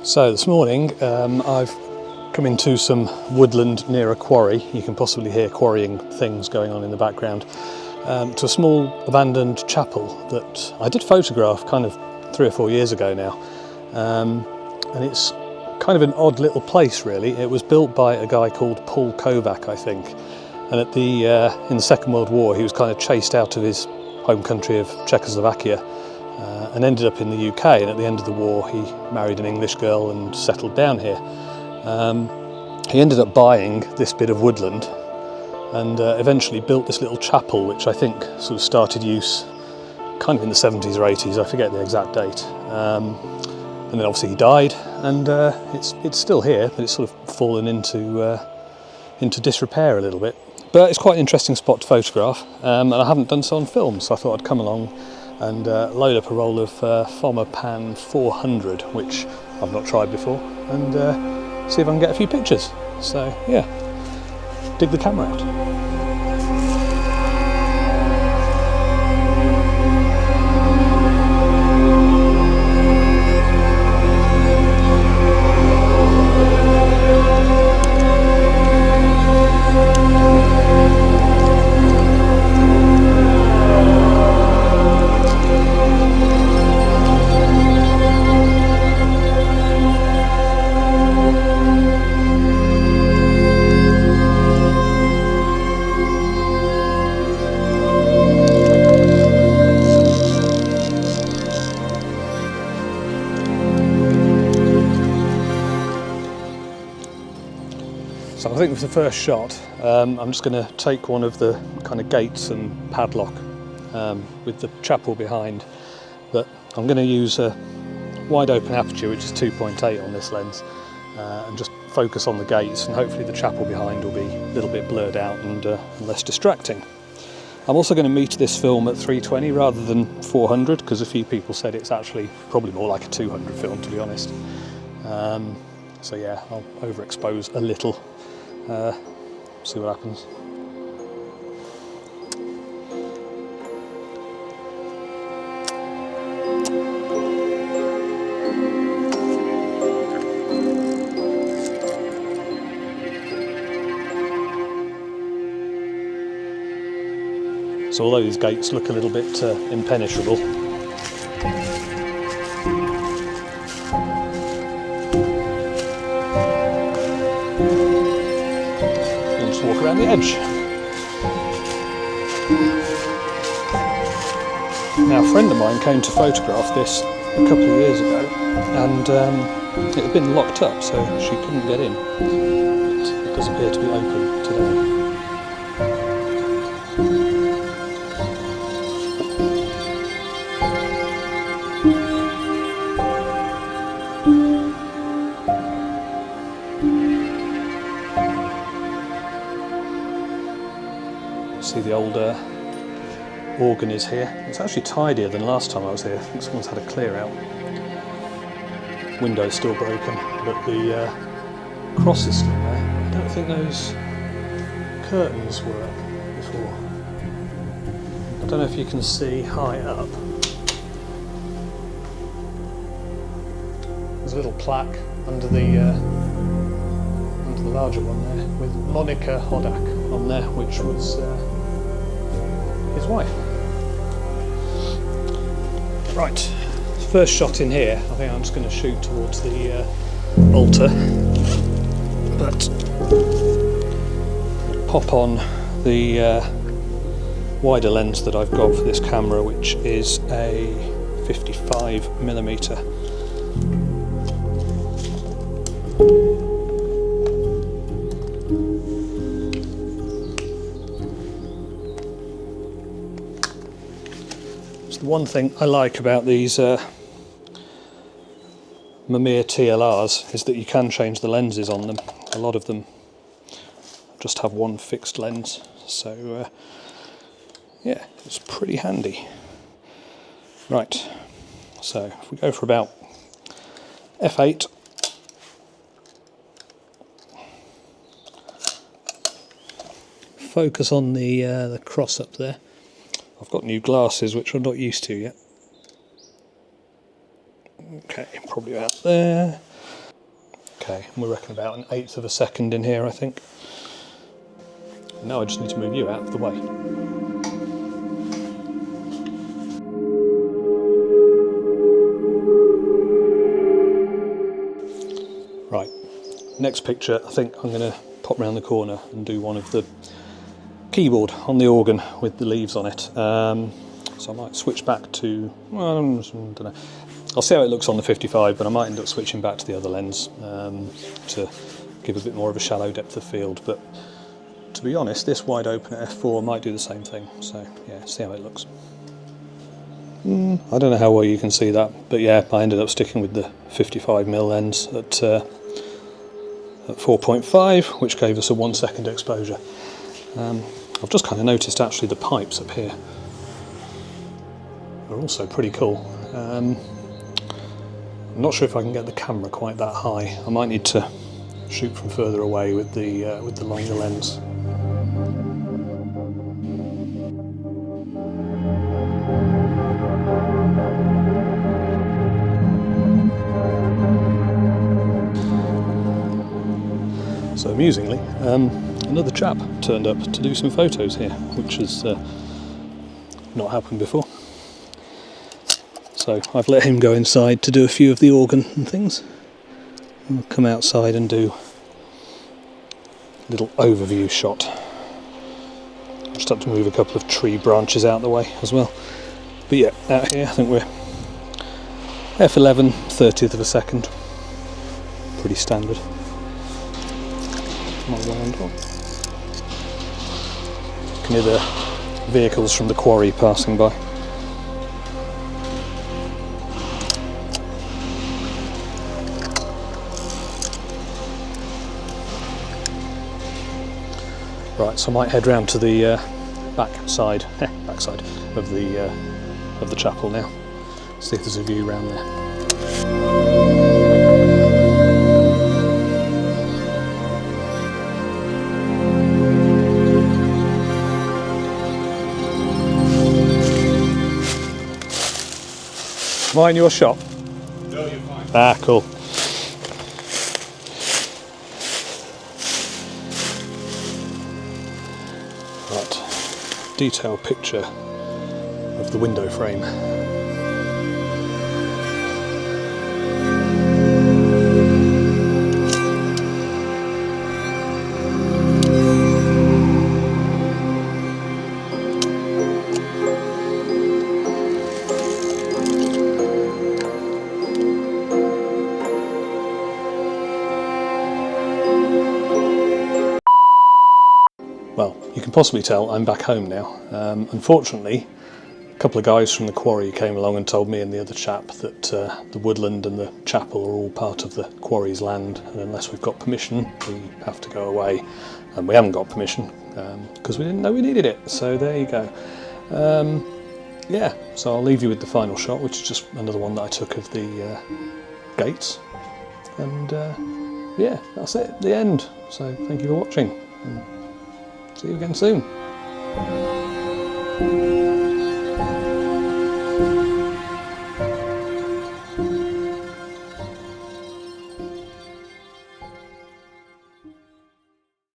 So this morning I've come into some woodland near a quarry. You can possibly hear quarrying things going on in the background, to a small abandoned chapel that I did photograph kind of 3 or 4 years ago now, and it's kind of an odd little place really. It was built by a guy called Paul Kovac, I think, and in the Second World War he was kind of chased out of his home country of Czechoslovakia and ended up in the UK, and at the end of the war he married an English girl and settled down here. He ended up buying this bit of woodland and eventually built this little chapel, which I think sort of started use kind of in the 70s or 80s, I forget the exact date. And then obviously he died, and it's still here, but it's sort of fallen into disrepair a little bit. But it's quite an interesting spot to photograph, and I haven't done so on film, so I thought I'd come along and load up a roll of Fomapan 400, which I've not tried before, and see if I can get a few pictures. So yeah, dig the camera out. So I think for the first shot, I'm just going to take one of the kind of gates and padlock with the chapel behind, but I'm going to use a wide open aperture, which is 2.8 on this lens, and just focus on the gates, and hopefully the chapel behind will be a little bit blurred out and less distracting. I'm also going to meter this film at 320 rather than 400, because a few people said it's actually probably more like a 200 film, to be honest. So yeah, I'll overexpose a little. See what happens. So although these gates look a little bit impenetrable, walk around the edge. Now, a friend of mine came to photograph this a couple of years ago, and it had been locked up, so she couldn't get in. It does appear to be open today. See, the old organ is here. It's actually tidier than last time I was here. I think someone's had a clear out. Window's still broken, but the cross is still there. I don't think those curtains were up before. I don't know if you can see high up. There's a little plaque under the larger one there with Monica Hodak on there, which was his wife. Right, first shot in here. I think I'm just going to shoot towards the altar, but pop on the wider lens that I've got for this camera, which is a 55mm. The one thing I like about these Mamiya TLRs is that you can change the lenses on them. A lot of them just have one fixed lens, so yeah, it's pretty handy. Right, so if we go for about f8, focus on the cross up there. I've got new glasses which I'm not used to yet. Okay, probably about there. Okay, and we reckon about 1/8 of a second in here, I think. Now I just need to move you out of the way. Right, next picture, I think I'm going to pop round the corner and do one of the keyboard on the organ with the leaves on it. So I might switch back to, well, I don't know. I'll see how it looks on the 55, but I might end up switching back to the other lens to give a bit more of a shallow depth of field. But to be honest, this wide open at f4 might do the same thing. So yeah, see how it looks. I don't know how well you can see that, but yeah, I ended up sticking with the 55mm lens at 4.5, which gave us a 1 second exposure. I've just kind of noticed actually the pipes up here are also pretty cool. I'm not sure if I can get the camera quite that high. I might need to shoot from further away with the longer lens. So amusingly, another chap turned up to do some photos here, which has not happened before. So I've let him go inside to do a few of the organ and things. We'll come outside and do a little overview shot. Just have to move a couple of tree branches out of the way as well. But yeah, out here I think we're f11, 30th of a second. Pretty standard. My wound on. You can hear the vehicles from the quarry passing by. Right, so I might head round to the backside of the chapel now. See if there's a view round there. Mine your shot? No, you're fine. Ah, cool. Right, detailed picture of the window frame. Well, you can possibly tell I'm back home now. Unfortunately, a couple of guys from the quarry came along and told me and the other chap that the woodland and the chapel are all part of the quarry's land, and unless we've got permission, we have to go away. And we haven't got permission because we didn't know we needed it. So there you go. Yeah, so I'll leave you with the final shot, which is just another one that I took of the gates. And yeah, that's it, the end. So thank you for watching. And see you again soon.